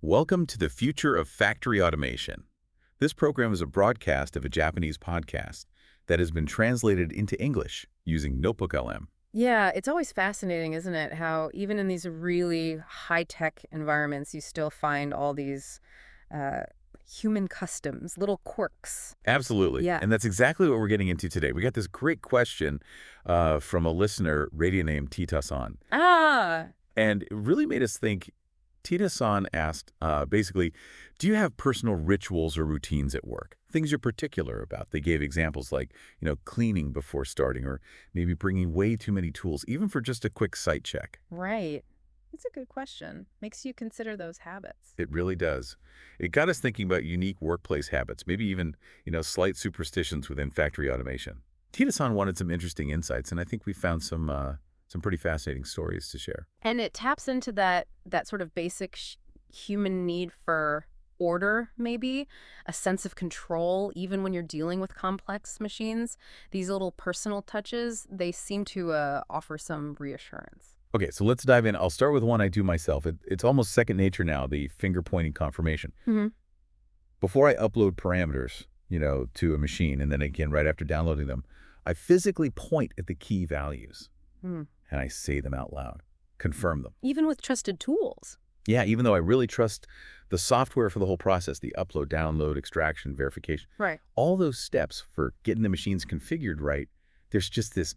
Welcome to the future of factory automation. This program is a broadcast of a Japanese podcast that has been translated into English using Notebook LM. Yeah, it's always fascinating, isn't it? How even in these really high-tech environments, you still find all these uh, human customs, little quirks. Absolutely. Yeah. And that's exactly what we're getting into today. We got this great question from a listener, radio named Tita-san. Ah, And it really made us think. Tita-san asked, basically, do you have personal rituals or routines at work? Things you're particular about. They gave examples like, cleaning before starting or maybe bringing way too many tools, even for just a quick site check. right. It's a good question. Makes you consider those habits. It really does. It got us thinking about unique workplace habits, maybe even, slight superstitions within factory automation. Tita-san wanted some interesting insights, and I think we found some pretty fascinating stories to share. And it taps into that sort of basic human need for order, maybe a sense of control, even when you're dealing with complex machines. These little personal touches, they seem to offer some reassurance. Okay, so let's dive in. I'll start with one I do myself. It's almost second nature now, the finger-pointing confirmation. Hmm. Before I upload parameters, to a machine, and then again right after downloading them, I physically point at the key values, and I say them out loud, confirm them. Even with trusted tools. Yeah, even though I really trust the software for the whole process, the upload, download, extraction, verification, Right. all those steps for getting the machines configured right, there's just this,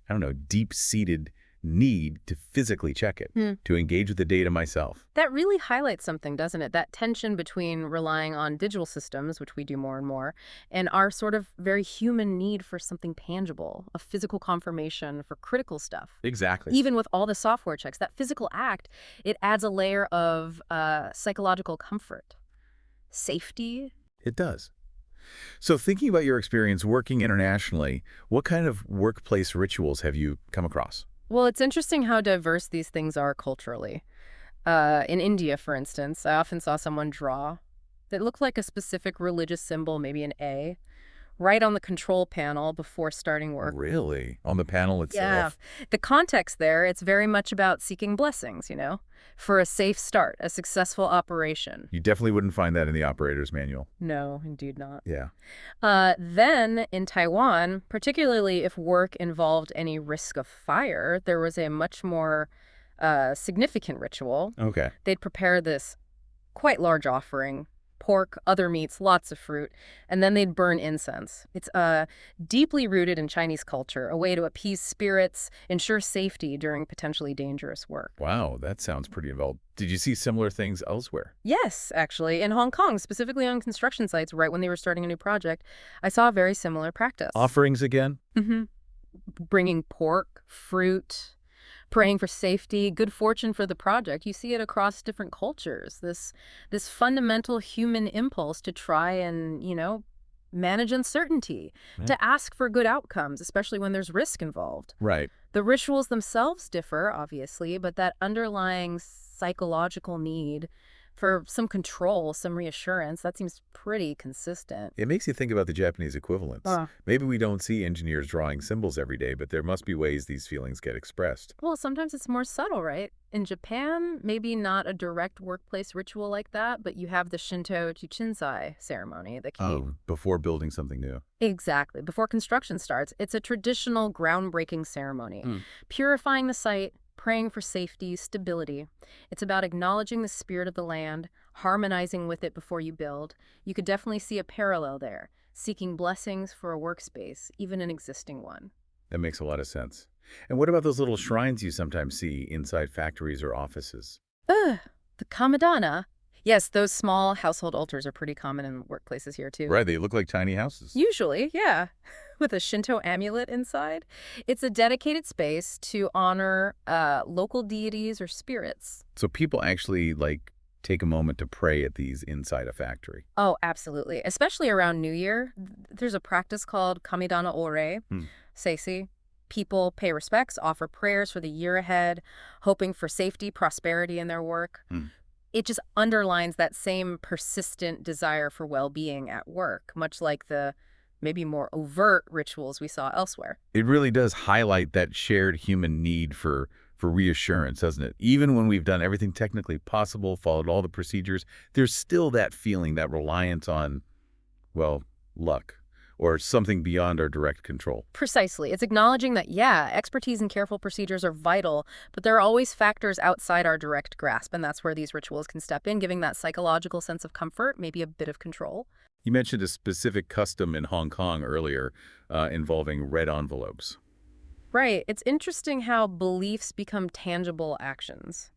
I don't know, deep-seated need to physically check it, to engage with the data myself. That really highlights something, doesn't it? That tension between relying on digital systems, which we do more and more, and our sort of very human need for something tangible, a physical confirmation for critical stuff. Exactly. Even with all the software checks, that physical act, it adds a layer of psychological comfort, safety. It does. So thinking about your experience working internationally, what kind of workplace rituals have you come across? Well, it's interesting how diverse these things are culturally. In India, for instance, I often saw someone draw that looked like a specific religious symbol, maybe an A, right on the control panel before starting work. Really? On the panel Yeah. itself? The context there, it's very much about seeking blessings, for a safe start, a successful operation. You definitely wouldn't find that in the operator's manual. No, indeed not. Yeah. Then in Taiwan, particularly if work involved any risk of fire, there was a much more significant ritual. Okay. They'd prepare this quite large offering, pork, other meats, lots of fruit, and then they'd burn incense. It's deeply rooted in Chinese culture, a way to appease spirits, ensure safety during potentially dangerous work. Wow, that sounds pretty involved. Did you see similar things elsewhere? Yes, actually, in Hong Kong, specifically on construction sites, right when they were starting a new project, I saw a very similar practice. Offerings again? Hmm. Bringing pork, fruit, praying for safety, good fortune for the project. You see it across different cultures. This fundamental human impulse to try and, manage uncertainty, Yeah. to ask for good outcomes, especially when there's risk involved. Right. The rituals themselves differ, obviously, but that underlying psychological need for some control, some reassurance, that seems pretty consistent. It makes you think about the Japanese equivalents. Maybe we don't see engineers drawing symbols every day, but there must be ways these feelings get expressed. Well, sometimes it's more subtle, right? In Japan, maybe not a direct workplace ritual like that, but you have the Shinto Chuchinsai ceremony, the key. Oh, before building something new. Exactly. Before construction starts, it's a traditional groundbreaking ceremony, purifying the site, praying for safety, stability. It's about acknowledging the spirit of the land, harmonizing with it before you build. You could definitely see a parallel there, seeking blessings for a workspace, even an existing one. That makes a lot of sense. And what about those little shrines you sometimes see inside factories or offices? Ugh, the Kamadana. Yes, those small household altars are pretty common in workplaces here, too. Right, they look like tiny houses. Usually, yeah. With a Shinto amulet inside. It's a dedicated space to honor local deities or spirits. So people actually, take a moment to pray at these inside a factory. Oh, absolutely. Especially around New Year. There's a practice called Kamidana Ore, Seisi. People pay respects, offer prayers for the year ahead, hoping for safety, prosperity in their work. It just underlines that same persistent desire for well-being at work, much like the maybe more overt rituals we saw elsewhere. It really does highlight that shared human need for for reassurance, doesn't it? Even when we've done everything technically possible, followed all the procedures, there's still that feeling, that reliance on, well, luck or something beyond our direct control. Precisely. It's acknowledging that, yeah, expertise and careful procedures are vital, but there are always factors outside our direct grasp, and that's where these rituals can step in, giving that psychological sense of comfort, maybe a bit of control. You mentioned a specific custom in Hong Kong earlier involving red envelopes. Right. It's interesting how beliefs become tangible actions.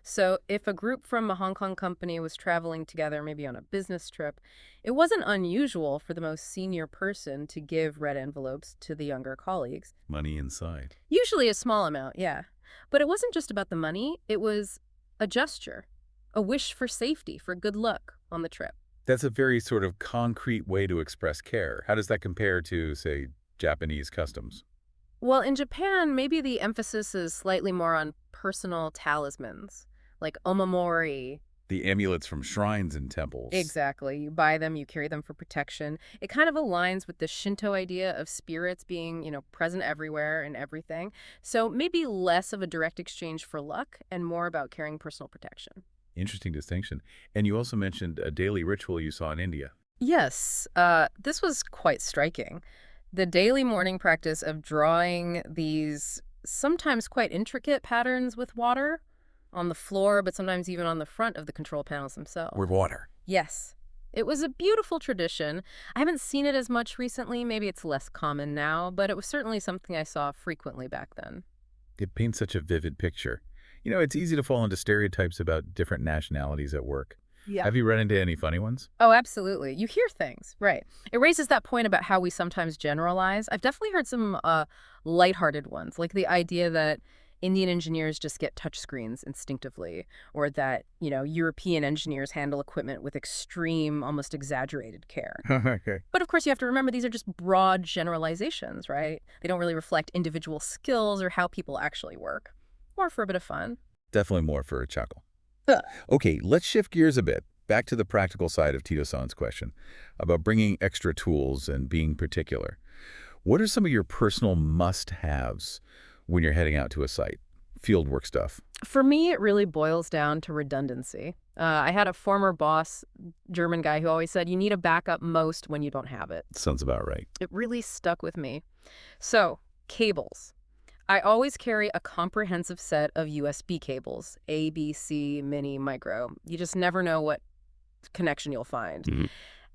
So if a group from a Hong Kong company was traveling together, maybe on a business trip, it wasn't unusual for the most senior person to give red envelopes to the younger colleagues. Money inside. Usually a small amount, yeah. But it wasn't just about the money, it was a gesture, a wish for safety, for good luck on the trip. That's a very sort of concrete way to express care. How does that compare to, say, Japanese customs? Well, in Japan, maybe the emphasis is slightly more on personal talismans, like omamori. The amulets from shrines and temples. Exactly. You buy them, you carry them for protection. It kind of aligns with the Shinto idea of spirits being, present everywhere and everything. So maybe less of a direct exchange for luck and more about carrying personal protection. Interesting distinction. And you also mentioned a daily ritual you saw in India. Yes, this was quite striking. The daily morning practice of drawing these sometimes quite intricate patterns with water on the floor, but sometimes even on the front of the control panels themselves. With water. Yes. It was a beautiful tradition. I haven't seen it as much recently. Maybe it's less common now, but it was certainly something I saw frequently back then. It paints such a vivid picture. It's easy to fall into stereotypes about different nationalities at work. Yeah. Have you run into any funny ones? Oh, absolutely. You hear things, right. It raises that point about how we sometimes generalize. I've definitely heard some lighthearted ones, like the idea that Indian engineers just get touchscreens instinctively, or that, European engineers handle equipment with extreme, almost exaggerated care. Okay. But of course, you have to remember these are just broad generalizations, right? They don't really reflect individual skills or how people actually work. More for a bit of fun. Definitely more for a chuckle. Ugh. Okay, let's shift gears a bit. Back to the practical side of Tito-san's question about bringing extra tools and being particular. What are some of your personal must-haves when you're heading out to a site? Fieldwork stuff. For me, it really boils down to redundancy. I had a former boss, German guy, who always said, you need a backup most when you don't have it. Sounds about right. It really stuck with me. So, cables. I always carry a comprehensive set of USB cables, A, B, C, mini, micro. You just never know what connection you'll find. Mhm.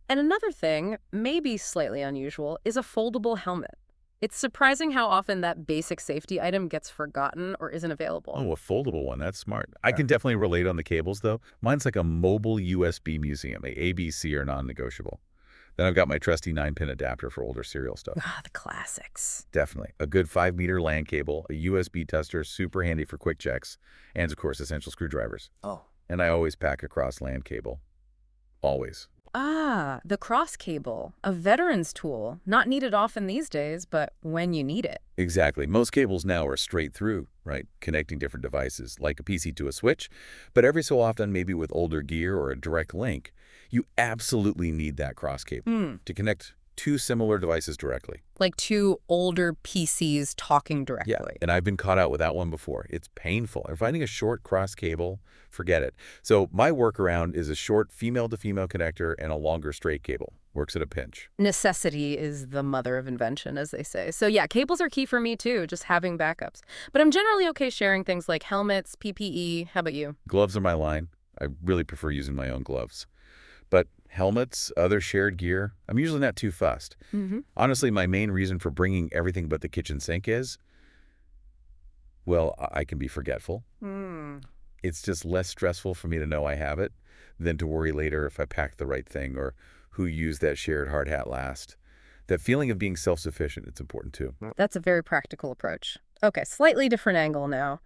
And another thing, maybe slightly unusual, is a foldable helmet. It's surprising how often that basic safety item gets forgotten or isn't available. Oh, a foldable one. That's smart. I can definitely relate on the cables, though. Mine's like a mobile USB museum. A, B, C are non-negotiable. Then I've got my trusty 9-pin adapter for older serial stuff. Ah, the classics. Definitely. A good 5-meter LAN cable, a USB tester, super handy for quick checks, and, of course, essential screwdrivers. Oh. And I always pack a cross LAN cable. Always. Ah, the cross cable, a veteran's tool. Not needed often these days, but when you need it. Exactly. Most cables now are straight through, right? Connecting different devices, like a PC to a switch. But every so often, maybe with older gear or a direct link, you absolutely need that cross cable to connect two similar devices directly. Like two older PCs talking directly. Yeah, and I've been caught out with that one before. It's painful. And finding a short cross cable, forget it. So my workaround is a short female-to-female connector and a longer straight cable. Works at a pinch. Necessity is the mother of invention, as they say. So yeah, cables are key for me too, just having backups. But I'm generally okay sharing things like helmets, PPE. How about you? Gloves are my line. I really prefer using my own gloves. But helmets, other shared gear, I'm usually not too fussed. Honestly, my main reason for bringing everything but the kitchen sink is, well, I can be forgetful. It's just less stressful for me to know I have it than to worry later if I packed the right thing or who used that shared hard hat last. That feeling of being self-sufficient, it's important too. That's a very practical approach. Okay, slightly different angle now.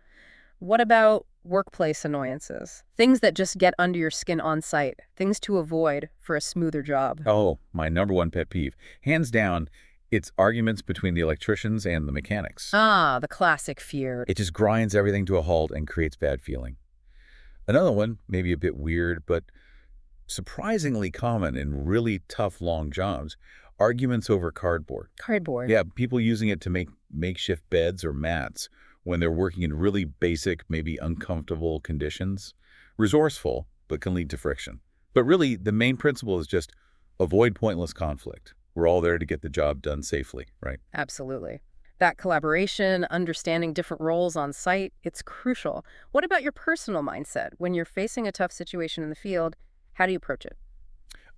What about workplace annoyances? Things that just get under your skin on site. Things to avoid for a smoother job. Oh, my number one pet peeve. Hands down, it's arguments between the electricians and the mechanics. Ah, the classic fear. It just grinds everything to a halt and creates bad feeling. Another one, maybe a bit weird, but surprisingly common in really tough, long jobs, arguments over cardboard. Cardboard. Yeah, people using it to make makeshift beds or mats, when they're working in really basic, maybe uncomfortable conditions. Resourceful, but can lead to friction. But really, the main principle is just avoid pointless conflict. We're all there to get the job done safely, right? Absolutely. That collaboration, understanding different roles on site, it's crucial. What about your personal mindset? When you're facing a tough situation in the field, how do you approach it?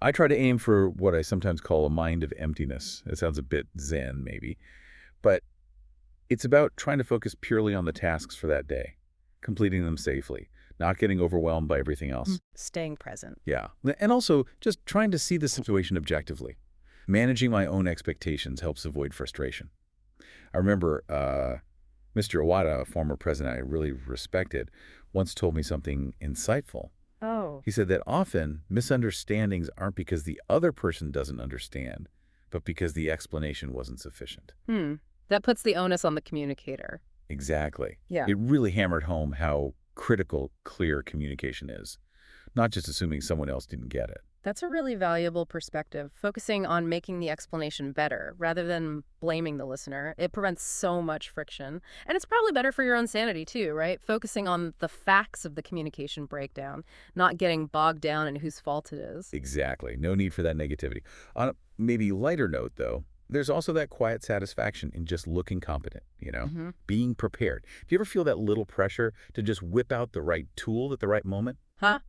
I try to aim for what I sometimes call a mind of emptiness. It sounds a bit zen, maybe. But it's about trying to focus purely on the tasks for that day, completing them safely, not getting overwhelmed by everything else. Staying present. Yeah. And also just trying to see the situation objectively. Managing my own expectations helps avoid frustration. I remember Mr. Iwata, a former president I really respected, once told me something insightful. Oh. He said that often misunderstandings aren't because the other person doesn't understand, but because the explanation wasn't sufficient. That puts the onus on the communicator. Exactly. Yeah. It really hammered home how critical clear communication is, not just assuming someone else didn't get it. That's a really valuable perspective, focusing on making the explanation better rather than blaming the listener. It prevents so much friction. And it's probably better for your own sanity too, right? Focusing on the facts of the communication breakdown, not getting bogged down in whose fault it is. Exactly. No need for that negativity. On a maybe lighter note, though, there's also that quiet satisfaction in just looking competent, being prepared. Do you ever feel that little pressure to just whip out the right tool at the right moment? Huh?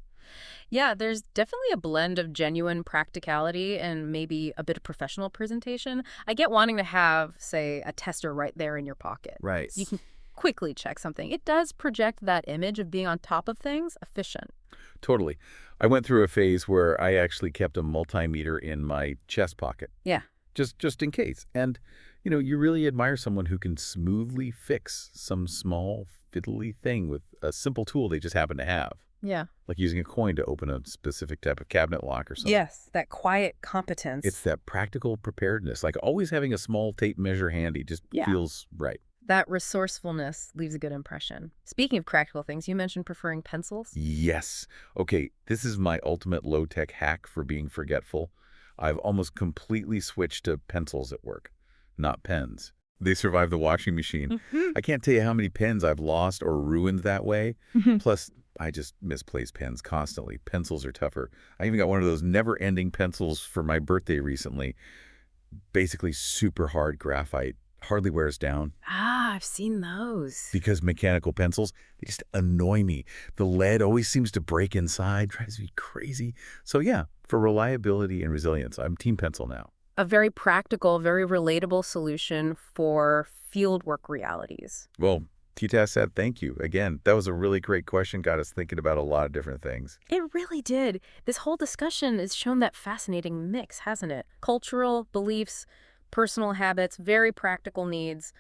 Yeah, there's definitely a blend of genuine practicality and maybe a bit of professional presentation. I get wanting to have, say, a tester right there in your pocket. Right. So you can quickly check something. It does project that image of being on top of things, efficient. Totally. I went through a phase where I actually kept a multimeter in my chest pocket, Yeah. just in case. And, you really admire someone who can smoothly fix some small, fiddly thing with a simple tool they just happen to have. Yeah. Like using a coin to open a specific type of cabinet lock or something. Yes, that quiet competence. It's that practical preparedness. Like always having a small tape measure handy just Yeah. feels right. That resourcefulness leaves a good impression. Speaking of practical things, you mentioned preferring pencils. Yes. Okay, this is my ultimate low-tech hack for being forgetful. I've almost completely switched to pencils at work, not pens. They survive the washing machine. I can't tell you how many pens I've lost or ruined that way. Plus, I just misplace pens constantly. Pencils are tougher. I even got one of those never-ending pencils for my birthday recently. Basically super hard graphite. Hardly wears down. Ah, I've seen those. Because mechanical pencils, they just annoy me. The lead always seems to break inside, drives me crazy. So yeah, for reliability and resilience, I'm team pencil now. A very practical, very relatable solution for fieldwork realities. Well, T-Task said thank you. Again, that was a really great question. Got us thinking about a lot of different things. It really did. This whole discussion has shown that fascinating mix, hasn't it? Cultural beliefs, personal habits, very practical needs,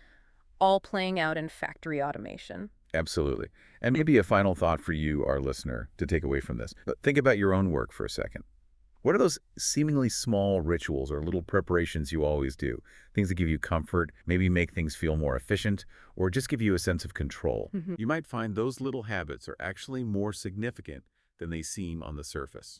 all playing out in factory automation. Absolutely. And maybe a final thought for you, our listener, to take away from this. But think about your own work for a second. What are those seemingly small rituals or little preparations you always do? Things that give you comfort, maybe make things feel more efficient, or just give you a sense of control. You might find those little habits are actually more significant than they seem on the surface.